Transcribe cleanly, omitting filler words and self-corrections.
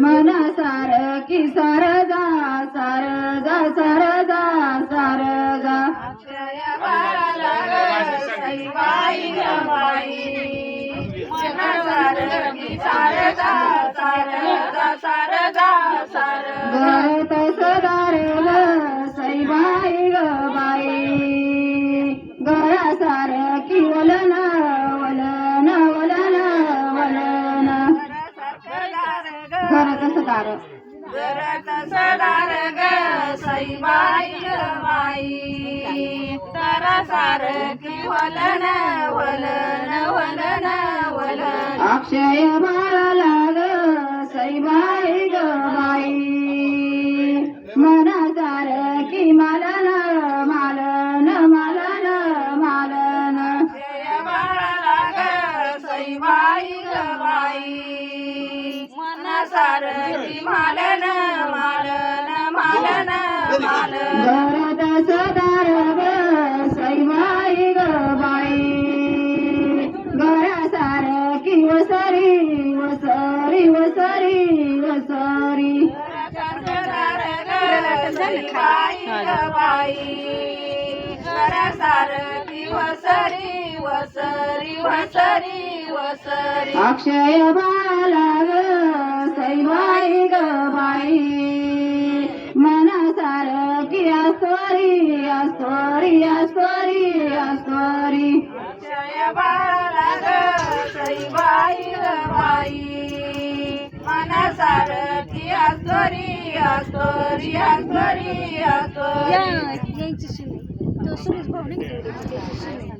मन सारखी सारदा सारदा सारदा सारदा अक्षय बाळाला ग सईबाई ग बाई मन सारखी सारदा सारदा सारदा सारदा घरात सदार ग सईबाई ग बाई घरा सारखी वलन वलन वलन वलन घरात सदार घरात सदार ग सईबाई ग बाई तारा सारखी वलन वलन वलन वलन अक्षय बाळाला ग सईबाई ग बाई मना सारखी मालन मालन मालन मालन जय बाळाला ग सईबाई ग बाई मन सारखी मालन मालन मालन मालन घरात सदार ग सईबाई ग बाई घरा सारखी वसरी वसरी वसरी वसरी सदार ग सईबाई ग बाई घरा सारखी वसरी वसरी वसरी वसरी अक्षय बाळाला ग सईबाई ग बाई मना सारखी आसोरी आसोरी आसोरी आसोरी जय बाळाला ग सईबाई ग बाई मन सारखी आसोरी आसोरी आसोरी आसोरी यांची सुने तो सुरेश भाऊ नाही का?